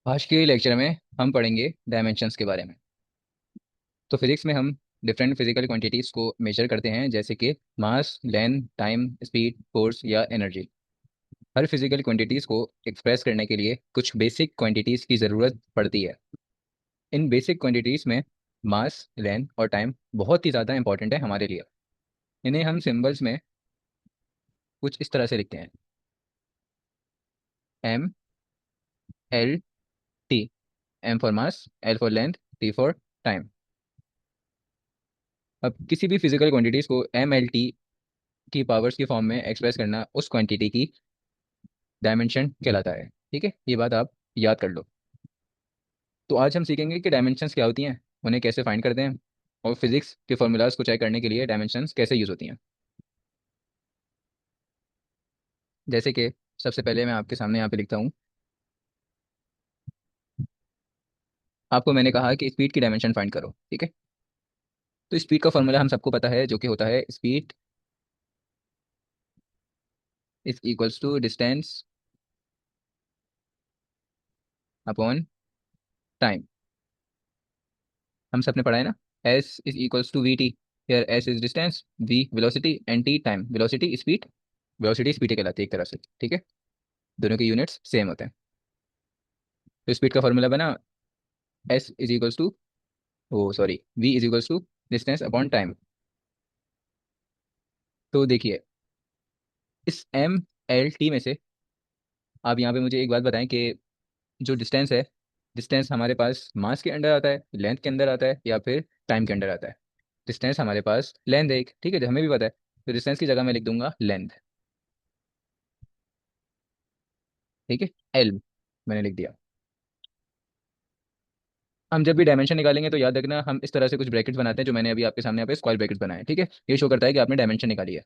आज के लेक्चर में हम पढ़ेंगे डायमेंशंस के बारे में। तो फिजिक्स में हम डिफरेंट फिजिकल क्वांटिटीज़ को मेजर करते हैं, जैसे कि मास, लेंथ, टाइम, स्पीड, फोर्स या एनर्जी। हर फिजिकल क्वांटिटीज़ को एक्सप्रेस करने के लिए कुछ बेसिक क्वांटिटीज़ की ज़रूरत पड़ती है। इन बेसिक क्वांटिटीज़ में मास, लेंथ और टाइम बहुत ही ज़्यादा इंपॉर्टेंट है हमारे लिए। इन्हें हम सिंबल्स में कुछ इस तरह से लिखते हैं: M, L, T. M for mass, L for length, T for time. अब किसी भी फिजिकल क्वांटिटीज़ को एम एल टी की पावर्स की फॉर्म में एक्सप्रेस करना उस क्वांटिटी की डायमेंशन कहलाता है। ठीक है, ये बात आप याद कर लो। तो आज हम सीखेंगे कि डायमेंशंस क्या होती हैं, उन्हें कैसे फाइंड करते हैं, और फिजिक्स के फॉर्मूलाज को चेक करने के लिए डायमेंशंस कैसे यूज होती हैं। जैसे कि सबसे पहले मैं आपके सामने यहाँ पे लिखता हूँ। आपको मैंने कहा कि स्पीड की डायमेंशन फाइंड करो, ठीक है। तो स्पीड का फॉर्मूला हम सबको पता है, जो कि होता है speed is equals to distance upon time. हम सबने पढ़ा है ना, S is equals to V T. Here S is distance, V velocity and T time. Velocity speed, velocity speed कहलाती है एक तरह से, ठीक है। दोनों के यूनिट्स सेम होते हैं। तो स्पीड का फॉर्मूला बना S is equals to, O sorry, V is equals to distance upon time. तो देखिए, इस एम एल टी में से आप यहाँ पे मुझे एक बात बताएं कि जो डिस्टेंस है, डिस्टेंस हमारे पास मास के अंडर आता है, लेंथ के अंदर आता है, या फिर टाइम के अंडर आता है। डिस्टेंस हमारे पास लेंथ है एक, ठीक है, जो हमें भी पता है। तो डिस्टेंस की जगह मैं लिख दूंगा लेंथ, ठीक है। एल मैंने लिख दिया। हम जब भी डायमेंशन निकालेंगे तो याद रखना, हम इस तरह से कुछ ब्रैकेट्स बनाते हैं, जो मैंने अभी आपके सामने यहाँ पे स्क्वायर ब्रैकेट्स बनाए हैं, ठीक है। ये शो करता है कि आपने डायमेंशन निकाली है।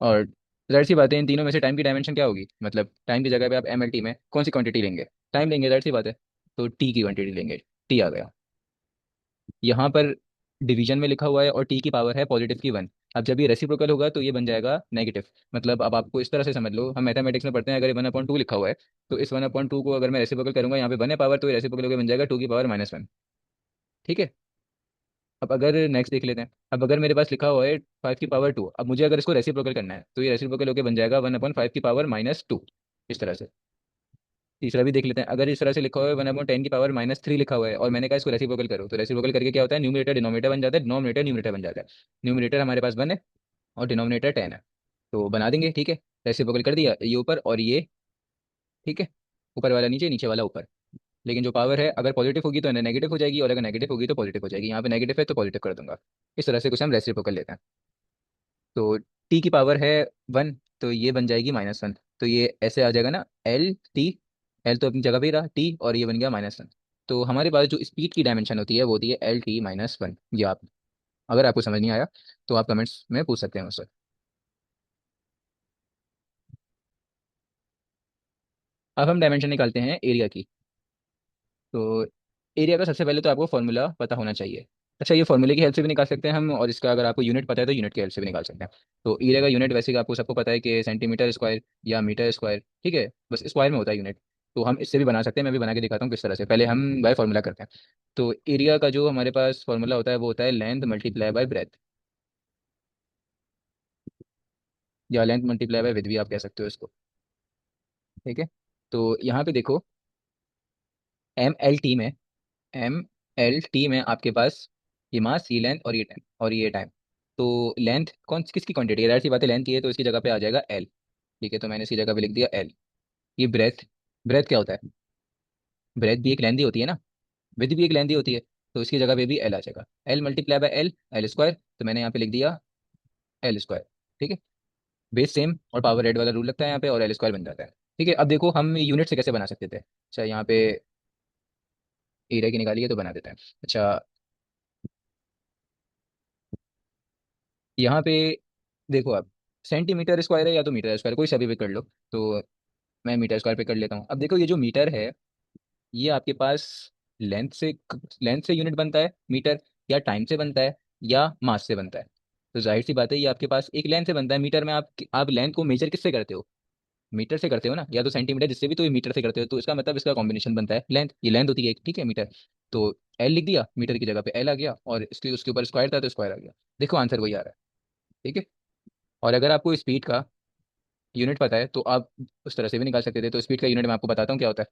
और जाहिर सी बात है, इन तीनों में से टाइम की डायमेंशन क्या होगी, मतलब टाइम की जगह पे आप एम एल टी में कौन सी क्वांटिटी लेंगे? टाइम लेंगे, जाहिर सी बात है। तो टी की क्वांटिटी लेंगे। टी आ गया यहाँ पर, डिवीजन में लिखा हुआ है, और टी की पावर है पॉजिटिव की वन। अब जब ये रेसिप्रोकल होगा तो ये बन जाएगा नेगेटिव। मतलब अब आपको इस तरह से समझ लो, हम मैथमेटिक्स में पढ़ते हैं, अगर 1/2 लिखा हुआ है, तो इस 1/2 को अगर मैं रेसिप्रोकल करूंगा यहाँ पे 1 है पावर, तो ये रेसिप्रोकल होकर बन जाएगा 2 की पावर -1। ठीक है। अब अगर नेक्स्ट देख लेते हैं, अब अगर मेरे पास लिखा हुआ है 5 की पावर 2, अब मुझे अगर इसको रेसिप्रोकल करना है तो ये रेसिप्रोकल होकर बन जाएगा 1/5 की पावर -2, इस तरह से। तीसरा भी देख लेते हैं, अगर इस तरह से लिखा हुआ है 1/10 की पावर -3 लिखा हुआ है, और मैंने कहा इसको रेसिप्रोकल करो, तो रेसिप्रोकल करके क्या होता है, न्यूमरेटर डिनोमिनेटर बन जाता है, डिनोमिनेटर न्यूमरेटर बन जाता है। न्यूमरेटर हमारे पास 1 है और डिनोमिनेटर 10 है, तो बना देंगे, ठीक है। रेसिप्रोकल कर दिया, ये ऊपर और ये, ठीक है। ऊपर वाला नीचे, नीचे वाला ऊपर। लेकिन जो पावर है, अगर पॉजिटिव होगी तो नेगेटिव हो जाएगी, और अगर नेगेटिव होगी तो पॉजिटिव हो जाएगी। यहाँ पे नेगेटिव है तो पॉजिटिव कर दूंगा। इस तरह से कुछ हम रेसिप्रोकल लेते हैं। तो टी की पावर है 1, तो ये बन जाएगी -1। तो ये ऐसे आ जाएगा ना, एल टी। एल तो अपनी जगह पे ही रहा, टी, और ये बन गया -1। तो हमारे पास जो स्पीड की डायमेंशन होती है वो होती है एल टी -1। ये आप, अगर आपको समझ नहीं आया तो आप कमेंट्स में पूछ सकते हैं मुझसे। अब हम डायमेंशन निकालते हैं एरिया की। तो एरिया का सबसे पहले तो आपको फॉर्मूला पता होना चाहिए। अच्छा, ये फॉर्मूले की हेल्प से भी निकाल सकते हैं हम, और इसका अगर आपको यूनिट पता है तो यूनिट की हेल्प से भी निकाल सकते हैं। तो एरिया का यूनिट वैसे कि आपको सबको पता है कि सेंटीमीटर स्क्वायर या मीटर स्क्वायर, ठीक है। बस स्क्वायर में होता है यूनिट। तो हम इससे भी बना सकते हैं, मैं भी बना के दिखाता हूँ किस तरह से। पहले हम बाय फॉर्मूला करते हैं। तो एरिया का जो हमारे पास फॉर्मूला होता है वो होता है लेंथ मल्टीप्लाई बाय ब्रेथ, या लेंथ मल्टीप्लाई बाय विड्थ भी आप कह सकते हो इसको, ठीक है। तो यहाँ पे देखो, एम एल टी में, एम एल टी में आपके पास ये मास, ये लेंथ और ये टाइम, और ये टाइम। तो लेंथ कौन किसकी क्वांटिटी है? ऐसी बात है, लेंथ की है तो इसकी जगह पे आ जाएगा एल। ठीक है, तो मैंने इसकी जगह पे लिख दिया एल। ये ब्रेथ, ब्रेथ क्या होता है? ब्रेथ भी एक लेंथ ही होती है ना, विथ भी एक लेंथ ही होती है। तो इसकी जगह पे भी एल आ जाएगा। L multiply by L, L square. तो मैंने यहाँ पे लिख दिया एल स्क्वायर, ठीक है। बेस सेम और पावर रेड वाला रूल लगता है यहाँ पे, और एल स्क्वायर बन जाता है। ठीक है, अब देखो हम यूनिट से कैसे बना सकते थे। अच्छा, यहाँ पे एरिया की निकालिए तो बना देते हैं। अच्छा, यहाँ पे देखो आप, सेंटीमीटर स्क्वायर है या तो मीटर स्क्वायर, कोई सा भी कर लो। तो मैं मीटर स्क्वायर पे कर लेता हूँ। अब देखो, ये जो मीटर है, ये आपके पास लेंथ से, लेंथ से यूनिट बनता है मीटर, या टाइम से बनता है, या मास से बनता है। तो जाहिर सी बात है, ये आपके पास एक लेंथ से बनता है। मीटर में आप लेंथ को मेजर किससे करते हो? मीटर से करते हो ना, या तो सेंटीमीटर, जिससे भी तो ये मीटर से करते हो, तो इसका मतलब इसका कॉम्बिनेशन बनता है लेंथ, ये लेंथ होती है एक, ठीक है, मीटर। तो एल लिख दिया, मीटर की जगह पे एल आ गया, और इसके उसके ऊपर स्क्वायर था तो स्क्वायर आ गया। देखो आंसर वही आ रहा है, ठीक है। और अगर आपको स्पीड का यूनिट पता है तो आप उस तरह से भी निकाल सकते थे। तो स्पीड का यूनिट मैं आपको बताता हूँ क्या होता है।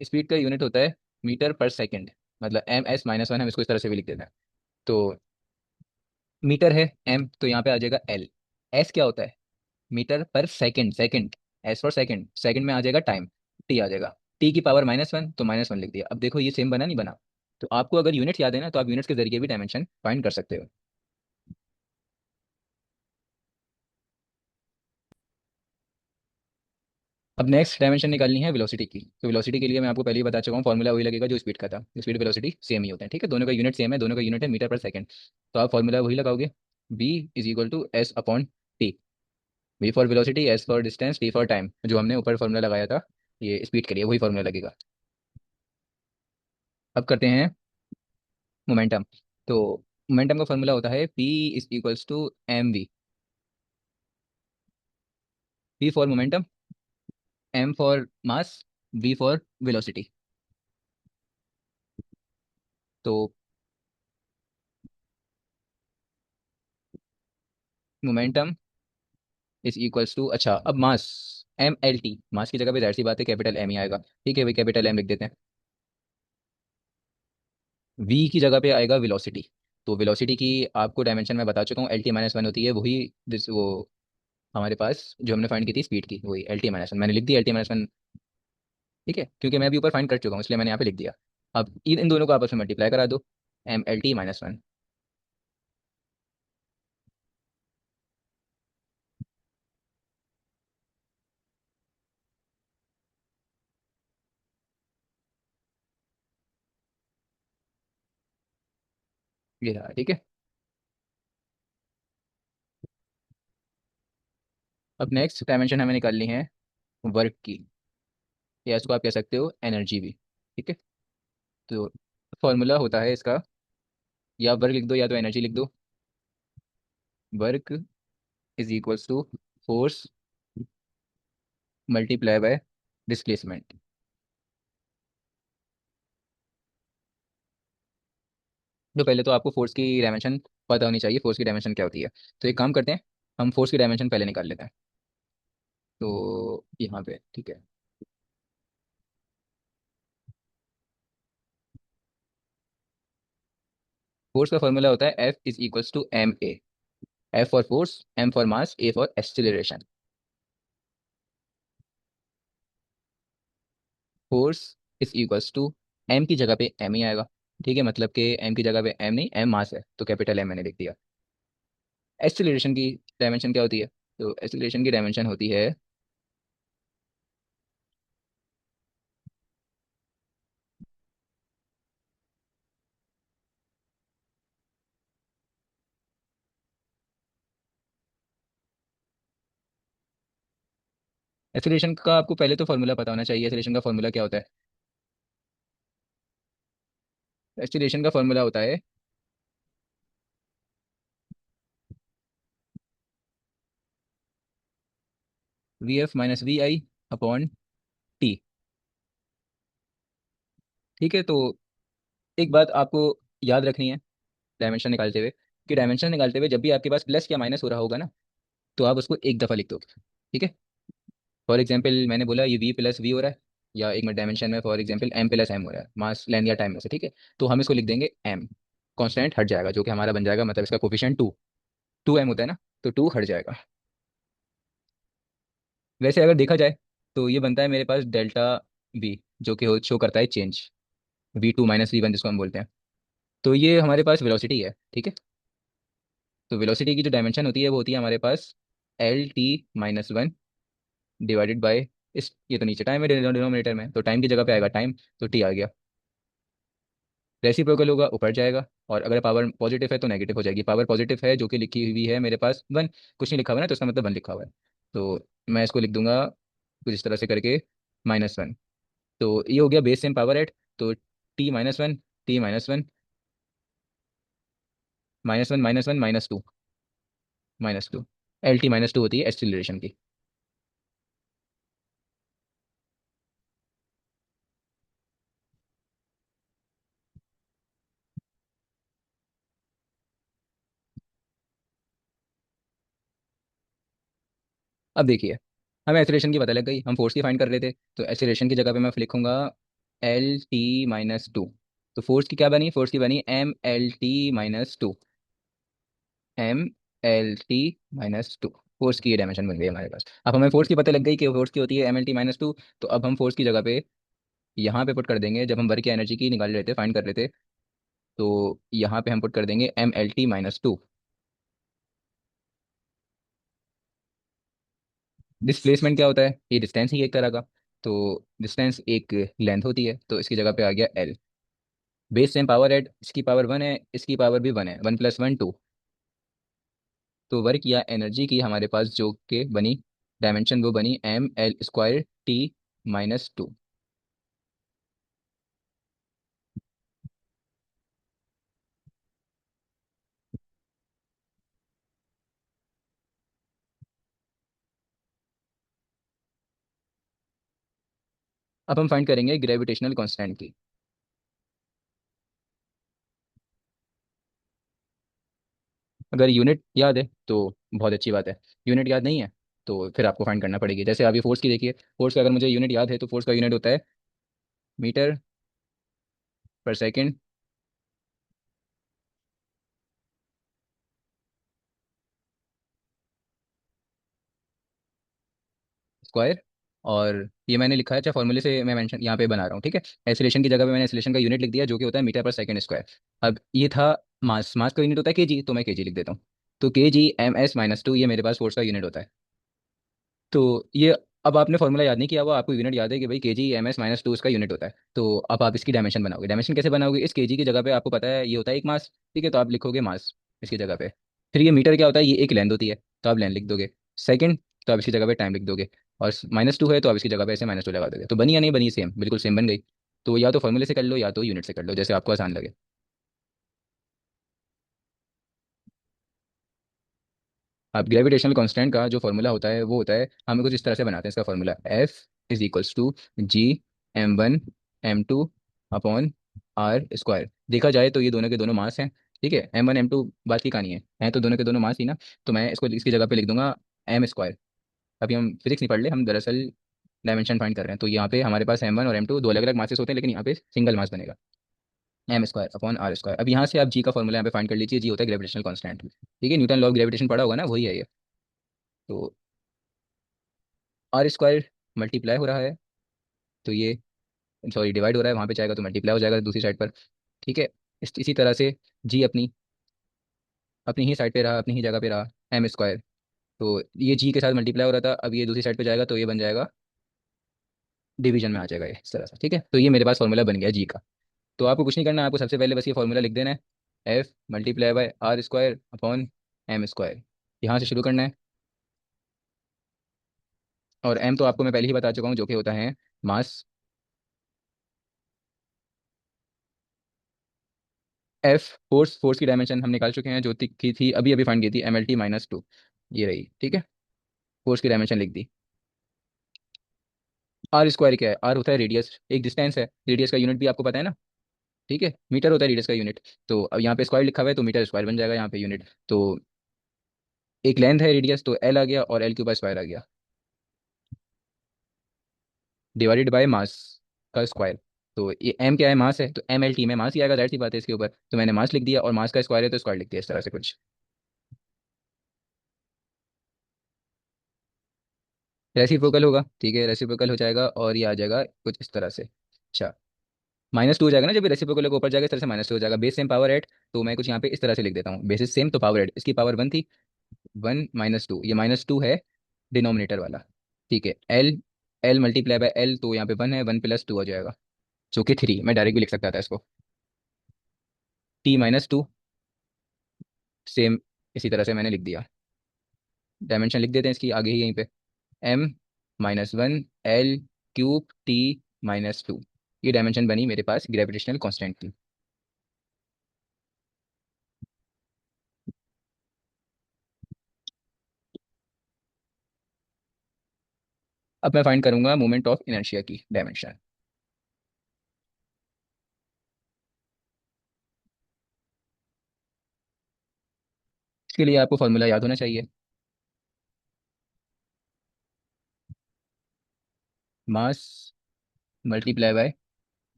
स्पीड का यूनिट होता है मीटर पर सेकंड, मतलब MS-1, हम इसको इस तरह से भी लिख देते हैं। तो मीटर है एम, तो यहाँ पे आ जाएगा एल। एस क्या होता है, मीटर पर second, second, S for second, second में आ जाएगा टाइम, टी आ जाएगा, टी की पावर -1, तो -1 लिख दिया। अब देखो ये सेम बना नहीं बना। तो आपको अगर यूनिट याद है ना, तो आप यूनिट्स के जरिए भी डायमेंशन फाइंड कर सकते हो। अब नेक्स्ट डायमेंशन निकालनी है वेलोसिटी की। तो वेलोसिटी के लिए मैं आपको पहले ही बता चुका हूँ, फॉर्मूला वही लगेगा जो स्पीड का था। स्पीड वेलोसिटी सेम ही होते हैं, ठीक है, दोनों का यूनिट सेम है, दोनों का यूनिट है मीटर पर सेकंड। तो आप फॉर्मूला वही लगाओगे, V = S/T। V for velocity, S for distance, T for time, जो हमने ऊपर फॉर्मूला लगाया था ये स्पीड के लिए, वही फॉर्मूला लगेगा। अब करते हैं मोमेंटम। तो मोमेंटम का फॉर्मूला होता है P = mv। P for momentum, M for mass, V for velocity. तो मोमेंटम इज इक्वल्स टू, अच्छा अब मास, MLT, मास की जगह पे जाहिर सी बात है कैपिटल M ही आएगा, ठीक है भाई, कैपिटल M लिख देते हैं। V की जगह पे आएगा वेलोसिटी। तो वेलोसिटी की आपको डायमेंशन मैं बता चुका हूँ, LT-1 होती है, वही वो हमारे पास जो हमने फाइंड की थी स्पीड की, वही LT-1 मैंने लिख दी, LT-1, ठीक है, क्योंकि मैं अभी ऊपर फाइंड कर चुका हूँ इसलिए मैंने यहाँ पे लिख दिया। अब इन दोनों को आपस में मल्टीप्लाई करा दो, MLT-1। ये रहा, ठीक है। अब नेक्स्ट डायमेंशन हमें निकालनी है वर्क की, या इसको आप कह सकते हो एनर्जी भी, ठीक है। तो फॉर्मूला होता है इसका, या वर्क लिख दो या तो एनर्जी लिख दो। Work is equals to force multiply by displacement. तो पहले तो आपको फोर्स की डायमेंशन पता होनी चाहिए, फोर्स की डायमेंशन क्या होती है। तो एक काम करते हैं, हम फोर्स की डायमेंशन पहले निकाल लेते हैं। तो यहाँ पे ठीक है, फोर्स का फॉर्मूला होता है F = ma। F for force, M for mass, A for acceleration. Force is equals to, M की जगह पे M ही आएगा, ठीक है, मतलब कि M की जगह पे M नहीं, M मास है तो कैपिटल M मैंने लिख दिया। एक्सेलरेशन की डायमेंशन क्या होती है, तो एक्सेलरेशन की डायमेंशन होती है, एक्सेलरेशन का आपको पहले तो फॉर्मूला पता होना चाहिए। एक्सेलरेशन का फॉर्मूला क्या होता है, एक्सेलरेशन का फॉर्मूला होता है VF - VI/T, ठीक है। तो एक बात आपको याद रखनी है डायमेंशन निकालते हुए, कि डायमेंशन निकालते हुए जब भी आपके पास प्लस या माइनस हो रहा होगा ना, तो आप उसको एक दफ़ा लिख दो, ठीक है। फॉर एग्जाम्पल मैंने बोला ये V+V हो रहा है, या एक मिनट डायमेंशन में फॉर एग्जाम्पल M+M हो रहा है, मास लेंथ या टाइम में से, ठीक है। तो हम इसको लिख देंगे M, कांस्टेंट हट जाएगा जो कि हमारा बन जाएगा, मतलब इसका कोफिशिएंट 2M होता है ना, तो 2 हट जाएगा। वैसे अगर देखा जाए तो ये बनता है मेरे पास डेल्टा V, जो कि शो करता है चेंज, V2 - V1 जिसको हम बोलते हैं। तो ये हमारे पास वेलोसिटी है, ठीक है। तो वेलोसिटी की जो डायमेंशन होती है वो होती है हमारे पास LT-1 डिवाइडेड बाय, इस ये तो नीचे टाइम है डिनोमिनेटर में, तो टाइम की जगह पे आएगा टाइम, तो टी आ गया। रेसिप्रोकल होगा ऊपर जाएगा, और अगर पावर पॉजिटिव है तो नेगेटिव हो जाएगी। पावर पॉजिटिव है जो कि लिखी हुई है मेरे पास 1, कुछ नहीं लिखा हुआ है ना, तो इसका मतलब 1 लिखा हुआ है। तो मैं इसको लिख दूंगा कुछ इस तरह से करके, -1। तो ये हो गया बेस सेम पावर एट, तो T-1, T-1, -1 - 1 -2, -2, LT-2 होती है एक्सीलरेशन की। अब देखिए, हमें एक्सीलरेशन की पता लग गई, हम फोर्स की फाइंड कर रहे थे, तो एक्सीलरेशन की जगह पे मैं लिखूंगा L t-2। तो फोर्स की क्या बनी, फोर्स की बनी M L t-2। M L t-2 force की ये डायमेंशन बन गई हमारे पास। अब हमें फोर्स की पता लग गई कि फोर्स की होती है MLT-2। तो अब हम फोर्स की जगह पे यहाँ पे पुट कर देंगे, जब हम वर्क की एनर्जी की निकाल रहे थे, फाइंड कर रहे थे, तो यहाँ पे हम पुट कर देंगे MLT-2। डिस्प्लेसमेंट क्या होता है, ये डिस्टेंस ही एक तरह का। तो डिस्टेंस एक लेंथ होती है, तो इसकी जगह पे आ गया L। Base same power add, इसकी पावर 1 है, इसकी पावर भी 1 है, 1 + 1 2। तो वर्क या एनर्जी की हमारे पास जो के बनी डायमेंशन, वो बनी ML² T-2। अब हम फाइंड करेंगे ग्रेविटेशनल कांस्टेंट की। अगर यूनिट याद है तो बहुत अच्छी बात है, यूनिट याद नहीं है तो फिर आपको फाइंड करना पड़ेगी। जैसे अभी फोर्स की देखिए, फोर्स का अगर मुझे यूनिट याद है तो फोर्स का यूनिट होता है मीटर पर सेकंड स्क्वायर। और ये मैंने लिखा है, चाहे फॉर्मूले से मैं मेंशन यहाँ पे बना रहा हूँ, ठीक है। एसिलेशन की जगह पे मैंने एसिलेशन का यूनिट लिख दिया, जो कि होता है मीटर पर सेकंड स्क्वायर। अब ये था मास, मास का यूनिट होता है केजी, तो मैं केजी लिख देता हूँ। तो kg/m(s-2) ये मेरे पास फोर्स का यूनिट होता है। तो ये, अब आपने फॉर्मूला याद नहीं किया हुआ, आपको यूनिट याद है कि भाई kg/m(s-2) इसका यूनिट होता है। तो अब आप इसकी डायमेंशन बनाओगे, डायमेंशन कैसे बनाओगे, इस केजी की जगह पे आपको पता है ये होता है एक मास, ठीक है, तो आप लिखोगे मास इसकी जगह पे। फिर ये मीटर क्या होता है, ये एक लेंथ होती है, तो आप लेंथ लिख दोगे। सेकंड, तो आप इसकी जगह पे टाइम लिख दोगे। और -2 है तो आप इसकी जगह पे ऐसे -2 लगा दोगे। तो बनी या नहीं बनी, सेम, बिल्कुल सेम बन गई। तो या तो फॉर्मूले से कर लो या तो यूनिट से कर लो, जैसे आपको आसान लगे। अब ग्रेविटेशनल कांस्टेंट का जो फॉर्मूला होता है वो होता है, हमें कुछ इस तरह से बनाते हैं इसका formula, F = G m1 m2/r²। देखा जाए तो ये दोनों के दोनों मास हैं, ठीक है। M1 M2 बात की कहानी है तो दोनों के दोनों मास ही ना। तो मैं इसको इसकी जगह पे लिख दूंगा M²। अभी हम फिजिक्स नहीं पढ़ ले, हम दरअसल डायमेंशन फाइंड कर रहे हैं। तो यहाँ पे हमारे पास M1 और M2 दो अलग अलग मासेस होते हैं, लेकिन यहाँ पे सिंगल मास बनेगा, M²/r²। अब यहाँ से आप जी का फॉर्मूला यहाँ पे फाइंड कर लीजिए, जी होता है ग्रेविटेशनल कांस्टेंट, ठीक है। न्यूटन लॉ ऑफ ग्रेविटेशन पढ़ा होगा ना, वही है ये। तो R² मल्टीप्लाई हो रहा है, तो ये, सॉरी, डिवाइड हो रहा है, वहाँ पे जाएगा तो मल्टीप्लाई हो जाएगा दूसरी साइड पर, ठीक है। इसी तरह से जी अपनी अपनी ही साइड पे रहा, अपनी ही जगह पे रहा, M²। तो ये जी के साथ मल्टीप्लाई हो रहा था, अब ये दूसरी साइड पे जाएगा तो ये बन जाएगा, डिवीजन में आ जाएगा ये इस तरह से, ठीक है। तो ये मेरे पास फॉर्मूला बन गया जी का। तो आपको कुछ नहीं करना, आपको सबसे पहले बस ये फॉर्मूला लिख देना है, F × R² / M²। यहाँ से शुरू करना है। और M तो आपको मैं पहले ही बता चुका हूँ, जो कि होता है मास। एफ, फोर्स, फोर्स की डायमेंशन हम निकाल चुके हैं, जो की थी अभी अभी फाइंड की थी MLT-2, ये रही, ठीक है। फोर्स की डायमेंशन लिख दी। R² क्या है, आर होता है रेडियस, एक डिस्टेंस है, रेडियस का यूनिट भी आपको पता है ना, ठीक है। मीटर होता है रेडियस का यूनिट। तो अब यहाँ पे स्क्वायर लिखा हुआ है तो मीटर स्क्वायर बन जाएगा यहाँ पे यूनिट। तो एक लेंथ है रेडियस, तो एल आ गया, और एल के ऊपर स्क्वायर आ गया, डिवाइडेड बाय मास का स्क्वायर। तो ये एम क्या है, मास है, तो MLT में मास ही आएगा, जाहिर सी बात है इसके ऊपर। तो मैंने मास लिख दिया, और मास का स्क्वायर है तो स्क्वायर लिख दिया, इस तरह से कुछ। रेसिप्रोकल होगा, ठीक है, रेसिप्रोकल हो जाएगा, और ये आ जाएगा कुछ इस तरह से। अच्छा, -2 हो जाएगा ना, जब रेसिप्रोकल को ऊपर जाएगा इस तरह से -2 हो जाएगा। बेस सेम पावर एट, तो मैं कुछ यहाँ पे इस तरह से लिख देता हूँ, बेसिस सेम तो पावर एट, इसकी पावर 1 थी, 1 - 2, ये -2 है डिनोमिनेटर वाला, ठीक है। L, L multiply by L, तो यहाँ पे 1 है, 1 + 2 हो जाएगा, जो कि 3, मैं डायरेक्ट भी लिख सकता था इसको। T-2 सेम, इसी तरह से मैंने लिख दिया। डायमेंशन लिख देते हैं इसकी आगे ही यहीं पे, M - 1 L³ T-2। ये डायमेंशन बनी मेरे पास ग्रेविटेशनल कांस्टेंट की। अब मैं फाइंड करूंगा मोमेंट ऑफ इनर्शिया की डायमेंशन। इसके लिए आपको फॉर्मूला याद होना चाहिए। Mass multiply by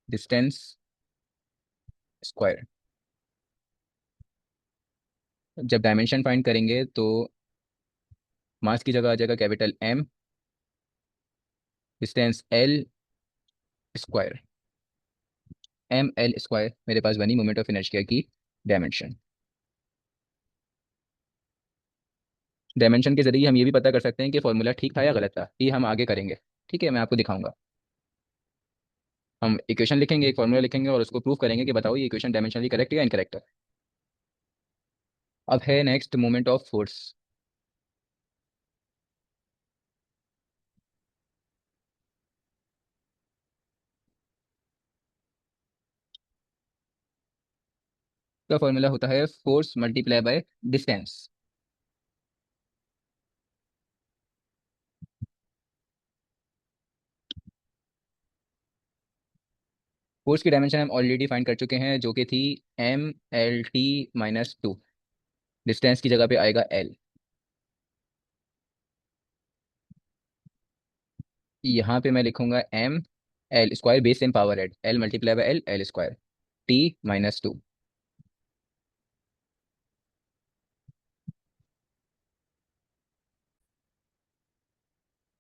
distance square. जब डायमेंशन फाइंड करेंगे तो मास की जगह आ जाएगा capital M, distance L square. M L square मेरे पास बनी मोमेंट ऑफ इनर्शिया की डायमेंशन। डायमेंशन के जरिए हम ये भी पता कर सकते हैं कि फॉर्मूला ठीक था या गलत था, ये हम आगे करेंगे। ठीक है, मैं आपको दिखाऊंगा। हम इक्वेशन लिखेंगे, एक फॉर्मूला लिखेंगे और उसको प्रूव करेंगे कि बताओ ये इक्वेशन डायमेंशनली करेक्ट है या इनकरेक्ट है। अब है नेक्स्ट मोमेंट ऑफ फोर्स। का फॉर्मूला होता है force multiply by distance. Force की डायमेंशन हम ऑलरेडी फाइंड कर चुके हैं, जो कि थी M L T - 2। डिस्टेंस की जगह पे आएगा L। यहाँ पे मैं लिखूंगा M L square, base same power add L multiply by L L square T - 2।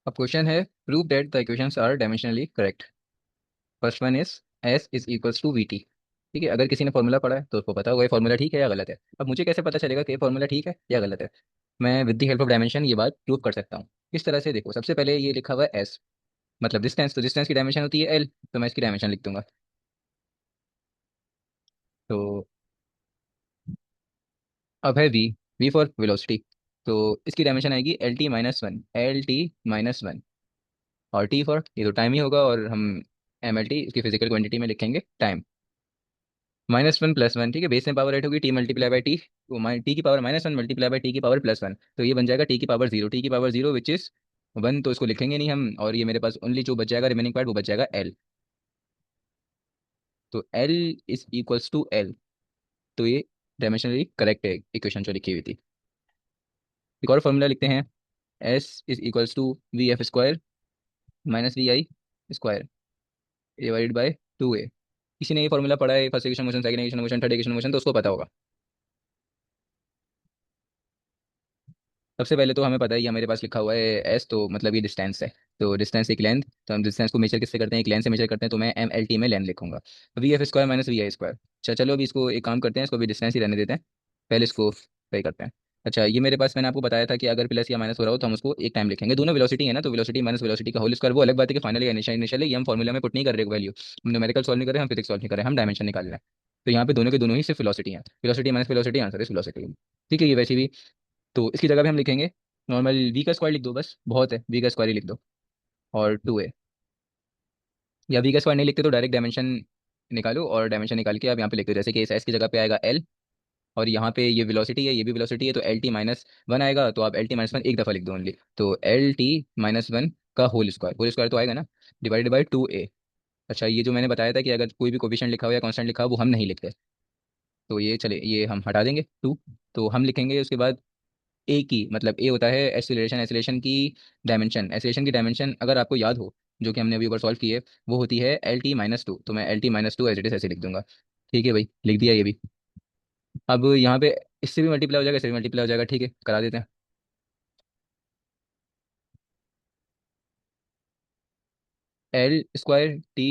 अब क्वेश्चन है prove that the equations are dimensionally correct. First one is S = V T। ठीक है, अगर किसी ने फॉर्मूला पढ़ा है तो उसको पता होगा ये फॉर्मूला ठीक है या गलत है। अब मुझे कैसे पता चलेगा कि ये फॉर्मूला ठीक है या गलत है? मैं with the help of dimension ये बात प्रूव कर सकता हूँ। किस तरह से? देखो, सबसे पहले ये लिखा हुआ है S, मतलब डिस्टेंस, तो डिस्टेंस की डायमेंशन होती है L, तो मैं इसकी डायमेंशन लिख दूंगा। तो अब है V फॉर वेलोसिटी। तो इसकी डायमेंशन आएगी L T - 1, और T फॉर, ये तो टाइम ही होगा, और हम MLT इसकी फिजिकल क्वांटिटी में लिखेंगे टाइम। -1 + 1, ठीक है, बेस में पावर 8 होगी, T मल्टीप्लाई बाई टी, तो टी की पावर -1 मल्टीप्लाई बाई टी की पावर +1, तो ये बन जाएगा T की पावर 0, T की पावर 0 विच इज 1, तो इसको लिखेंगे नहीं हम, और ये मेरे पास ओनली जो बच जाएगा रिमेनिंग पार्ट वो बच जाएगा L। तो L = L, तो ये डायमेंशनली करेक्ट है इक्वेशन जो लिखी हुई थी। एक और फॉर्मूला लिखते हैं, S = VF² - VI² divided by 2A। किसी ने ये फॉर्मूला पढ़ा है first equation motion, second equation motion, third equation motion, तो उसको पता होगा। सबसे पहले तो हमें पता है कि मेरे पास लिखा हुआ है एस, तो मतलब ये डिस्टेंस है। तो डिस्टेंस एक लेंथ, तो हम डिस्टेंस को मेजर किससे करते हैं? एक लेंथ से मेजर करते हैं, तो मैं MLT में लेंथ लिखूंगा। VF² - VI²। अच्छा चलो, अभी इसको एक काम करते हैं, इसको भी डिस्टेंस ही रहने देते हैं, पहले इसको पे करते हैं। अच्छा, ये मेरे पास मैंने आपको बताया था कि अगर प्लस या माइनस हो रहा हो तो हम उसको एक टाइम लिखेंगे। दोनों वेलोसिटी है ना, तो वेलोसिटी माइनस वेलोसिटी का होल स्क्वायर, वो अलग बात है कि फाइनली इनिशियली ये हम फॉर्मूला में पुट नहीं कर रहे वैल्यू, हम न्यूमेरिकल सॉल्व नहीं कर रहे, हम फिजिक्स सॉल्व नहीं कर रहे, हम डायमेंशन निकाल रहे हैं। तो यहाँ पे दोनों के दोनों ही सिर्फ वेलोसिटी है, velocity minus velocity, answer is velocity. ठीक है, ये वैसे भी, तो इसकी जगह पे हम लिखेंगे नॉर्मल V का स्क्वायर लिख दो, बस बहुत है, V का स्क्वायर ही लिख दो, और 2A। या V का स्क्वायर नहीं लिखते तो डायरेक्ट डायमेंशन निकालो, और डायमेंशन निकाल के आप यहाँ पे लिख दो, जैसे कि इस S की जगह पे आएगा L, और यहाँ पे ये वेलोसिटी है, ये भी वेलोसिटी है, तो LT - 1 आएगा, तो आप LT - 1 एक दफ़ा लिख दो ओनली, तो LT - 1 का होल स्क्वायर तो आएगा ना, डिवाइडेड बाई 2A। अच्छा, ये जो मैंने बताया था कि अगर कोई भी कोफिशिएंट लिखा हो या कांस्टेंट लिखा हो वो हम नहीं लिखते, तो ये चले, ये हम हटा देंगे 2। तो हम लिखेंगे उसके बाद ए की, मतलब ए होता है एक्सीलरेशन, एक्सीलरेशन की डायमेंशन, एक्सीलरेशन की डायमेंशन अगर आपको याद हो, जो कि हमने अभी ऊपर सॉल्व की है, वो होती है LT - 2, तो मैं LT - 2 एज इट इज ऐसे लिख दूंगा। ठीक है भाई, लिख दिया ये भी। अब यहाँ पे इससे भी मल्टीप्लाई हो जाएगा, इससे भी मल्टीप्लाई हो जाएगा, ठीक है, करा देते हैं। L² T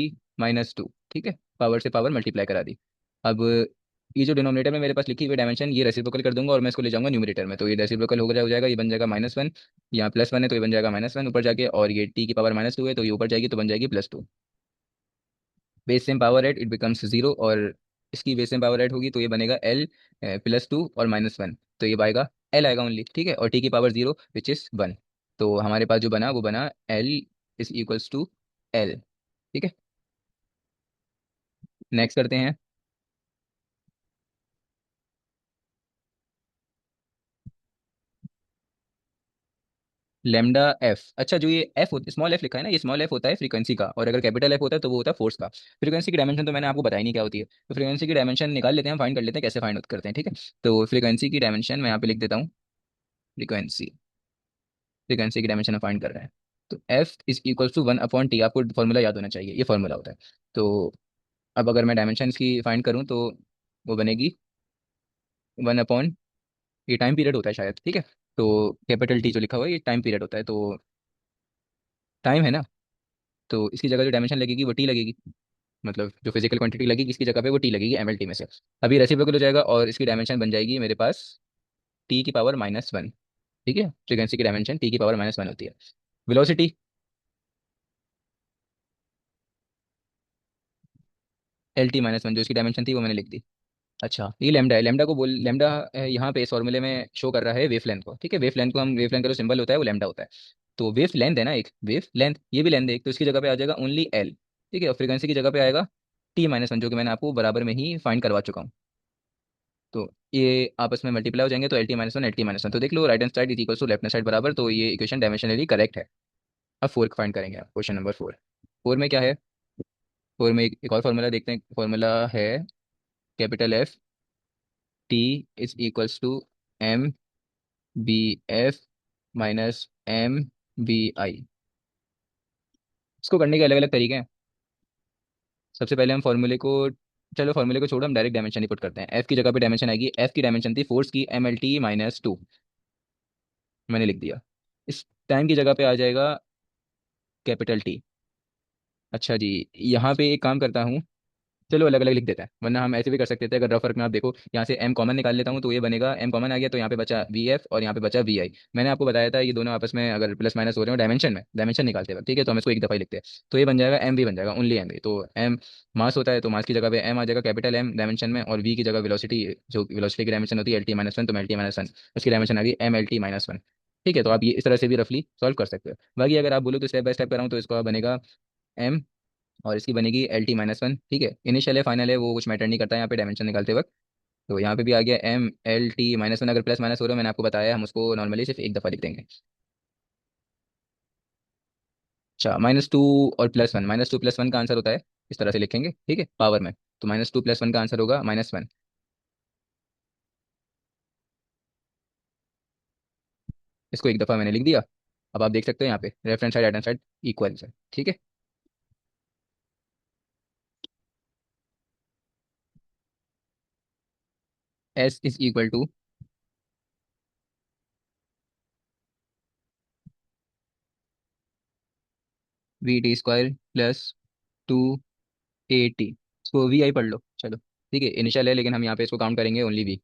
- 2, ठीक है, पावर से पावर मल्टीप्लाई करा दी। अब ये जो डिनोमिनेटर में मेरे पास लिखी हुई डायमेंशन, ये रेसिप्रोकल कर दूंगा और मैं इसको ले जाऊंगा न्यूमरेटर में, तो ये रेसिप्रोकल हो जाएगा, ये बन जाएगा -1, यहाँ +1 है तो ये बन जाएगा -1 ऊपर जाके, और ये T की पावर -2 है तो ये ऊपर जाएगी तो बन जाएगी +2। Base same power at it becomes 0, और इसकी बेस सेम पावर एट होगी तो ये बनेगा L + 2 और -1, तो ये आएगा L आएगा ओनली, ठीक है, और T की पावर 0 विच इज 1। तो हमारे पास जो बना वो बना L = L। ठीक है, नेक्स्ट करते हैं। लेमडा एफ, अच्छा जो ये एफ स्मॉल एफ लिखा है ना, ये स्मॉल एफ होता है फ्रीक्वेंसी का, और अगर कैपिटल एफ होता है तो वो होता है फोर्स का। फ्रीक्वेंसी की डायमेंशन तो मैंने आपको बताई नहीं क्या होती है, तो फ्रीक्वेंसी की डायमेंशन निकाल लेते हैं, फाइंड कर लेते हैं कैसे फाइंड करते हैं। ठीक है, तो फ्रीक्वेंसी की डायमेंशन मैं यहाँ पे लिख देता हूँ, फ्रीक्वेंसी, फ्रीक्वेंसी की डायमेंशन फाइंड कर रहे हैं। तो F is equal to 1/t, आपको फॉर्मूला याद होना चाहिए, ये फॉर्मूला होता है। तो अब अगर मैं डायमेंशन की फाइंड करूँ तो वो बनेगी 1/, ये टाइम पीरियड होता है शायद, ठीक है। तो कैपिटल टी जो लिखा हुआ है ये टाइम पीरियड होता है, तो टाइम है ना, तो इसकी जगह जो डायमेंशन लगेगी वो टी लगेगी, मतलब जो फिजिकल क्वांटिटी लगेगी इसकी जगह पे वो टी लगेगी MLT में से। अभी रेसिप्रोकल हो जाएगा और इसकी डायमेंशन बन जाएगी मेरे पास T⁻⁻1। ठीक है, फ्रीक्वेंसी की डायमेंशन T⁻⁻1 होती है। वेलोसिटी LT-1, जो इसकी डायमेंशन थी वो मैंने लिख दी। अच्छा, ये लेमडा है, लेमडा को बोल, लेमडा यहाँ पे इस फॉर्मूले में शो कर रहा है वेव लेंथ को, ठीक है। वेव लेंथ को हम, वेव लेंथ का जो सिंबल होता है वो लेमडा होता है। तो वेव लेंथ है ना, एक वेव लेंथ, ये भी लेंथ है एक, तो इसकी जगह पे आ जाएगा ओनली L, ठीक है। और फ्रीक्वेंसी की जगह पे आएगा T-1, जो कि मैंने आपको बराबर में ही फाइंड करवा चुका हूँ। तो ये आपस में मल्टीप्लाई हो जाएंगे, तो LT-1 LT-1, तो देख लो right hand side is equal to left hand side बराबर, तो ये इक्वेशन डायमेंशनली करेक्ट है। अब फोर फाइंड करेंगे आप, क्वेश्चन नंबर 4। फोर में क्या है, फोर में एक और फॉर्मूला देखते हैं, फॉर्मूला है capital F T is equals to M/B F - M/B I। इसको करने के अलग अलग तरीके हैं। सबसे पहले हम फॉर्मूले को, चलो फॉर्मूले को छोड़ो, हम डायरेक्ट डायमेंशन ही पुट करते हैं। एफ की जगह पे डायमेंशन आएगी, एफ की डायमेंशन थी फोर्स की MLT-2, मैंने लिख दिया। इस टाइम की जगह पे आ जाएगा कैपिटल टी। अच्छा जी, यहाँ पे एक काम करता हूँ, चलो अलग अलग लिख देते हैं, वरना हम ऐसे भी कर सकते थे। अगर रफ वर्क में आप देखो, यहाँ से M कॉमन निकाल लेता हूँ, तो ये बनेगा M कॉमन आ गया, तो यहाँ पे बचा VF और यहाँ पे बचा VI। मैंने आपको बताया था ये दोनों आपस में अगर प्लस माइनस हो रहे हो डायमेंशन में, डायमेंशन निकालते वक्त, ठीक है, तो हम इसको एक दफ़ा ही लिखते हैं। तो ये बन जाएगा MV, बन जाएगा ओनली MV। तो M मास होता है, तो मास की जगह पे M आ जाएगा कैपिटल M डायमेंशन में, और V की जगह वेलोसिटी, जो वेलोसिटी की डायमेंशन होती है LT-1, तो LT-1 उसकी डायमेंशन आ गई MLT-1। ठीक है, तो आप ये इस तरह से भी रफली सॉल्व कर सकते हो। बाकी अगर आप बोलो तो स्टेप बाय स्टेप कराऊँ तो इसका बनेगा M, और इसकी बनेगी LT-1, ठीक है। इनिशियल है फाइनल है वो कुछ मैटर नहीं करता है यहाँ पे डायमेंशन निकालते वक्त। तो यहाँ पे भी आ गया MLT-1, अगर प्लस माइनस हो रहा है मैंने आपको बताया, हम उसको नॉर्मली सिर्फ एक दफ़ा लिख देंगे। अच्छा, -2 और +1, -2 + 1 का आंसर होता है, इस तरह से लिखेंगे, ठीक है, पावर में। तो -2 + 1 का आंसर होगा -1। इसको एक दफ़ा मैंने लिख दिया। अब आप देख सकते हो यहाँ पे left hand side right hand side equal है, ठीक है। S is equal to VT² +2AT। इसको VI पढ़ लो, चलो ठीक है, इनिशियल है लेकिन हम यहाँ पे इसको काउंट करेंगे ओनली V।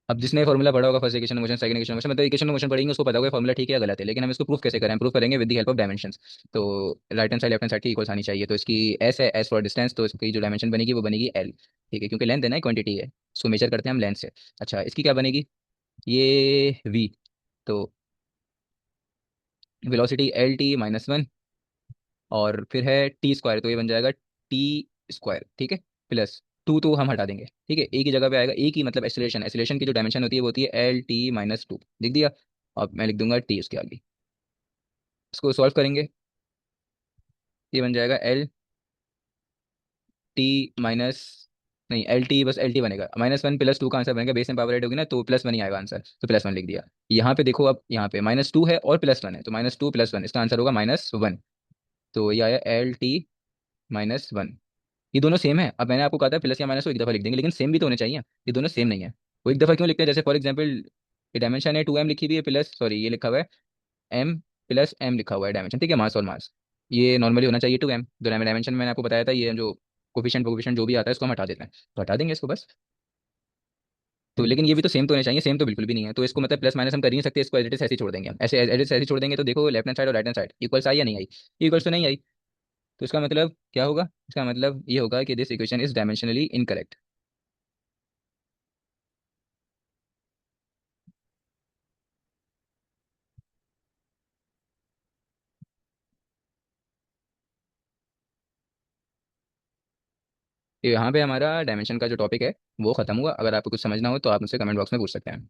अब जिसने फॉर्मूला पढ़ा होगा first equation motion second equation motion, मतलब इक्वेशन मोशन पढ़ेंगे उसको पता होगा फॉर्मूला ठीक है या गलत है, लेकिन हम इसको प्रूफ कैसे करें, प्रूफ करेंगे with the help of dimensions. तो right hand side left hand side की इक्वल्स आनी चाहिए, तो इसकी एस है, एस फॉर डिस्टेंस, तो इसकी जो डायमेंशन बनेगी वो बनेगी L, ठीक है, क्योंकि लेंथ है ना, क्वांटिटी है, इसको मेजर करते हैं हम लेंथ से। अच्छा, इसकी क्या बनेगी, ये V, तो वेलोसिटी LT-1, और फिर है T², तो ये बन जाएगा T², ठीक है, प्लस टू, तो हम हटा देंगे, ठीक है। ए की जगह पे आएगा, ए की मतलब एक्सेलरेशन, एक्सेलरेशन की जो डायमेंशन होती है वो होती है LT-2, लिख दिया। अब मैं लिख दूंगा T उसके आगे। इसको सॉल्व करेंगे, ये बन जाएगा LT- नहीं, LT, बस LT बनेगा, -1 +2 का आंसर बनेगा, बेस में पावर ऐड होगी ना तो +1 ही आएगा आंसर, तो +1 लिख दिया। यहाँ पे देखो, अब यहाँ पे -2 है और +1 है, तो -2 + 1 इसका आंसर होगा -1। तो ये आया LT-1। ये दोनों सेम है। अब मैंने आपको कहा था प्लस या माइनस को एक दफा लिख देंगे, लेकिन सेम भी तो होने चाहिए, ये दोनों सेम नहीं है। वो एक दफा क्यों लिखते हैं, जैसे फॉर एग्जांपल ये डायमेंशन है 2M लिखी हुई है, प्लस सॉरी ये लिखा हुआ है M + M लिखा हुआ है डायमेंशन, ठीक है, मास और मास। ये नॉर्मली होना चाहिए 2M, जो डायमेंशन मैंने आपको बताया था, ये जो कोफिशिएंट कोफिशिएंट जो भी आता है इसको हम हटा देते हैं, तो हटा देंगे इसको बस। तो लेकिन ये भी तो सेम तो होने चाहिए, सेम तो बिल्कुल भी नहीं है, तो इसको मतलब प्लस माइनस हम कर ही नहीं सकते, इसको एज इट इज ऐसे ही छोड़ देंगे हम, ऐसे एज इट इज ऐसे ही छोड़ देंगे, तो देखो लेफ्ट हैंड साइड और right hand side equals I या नहीं आई, इक्वल्स तो नहीं आई। तो इसका मतलब क्या होगा, इसका मतलब ये होगा कि this equation is dimensionally incorrect. यहाँ पे हमारा डायमेंशन का जो टॉपिक है वो खत्म हुआ। अगर आपको कुछ समझना हो तो आप मुझसे कमेंट बॉक्स में पूछ सकते हैं।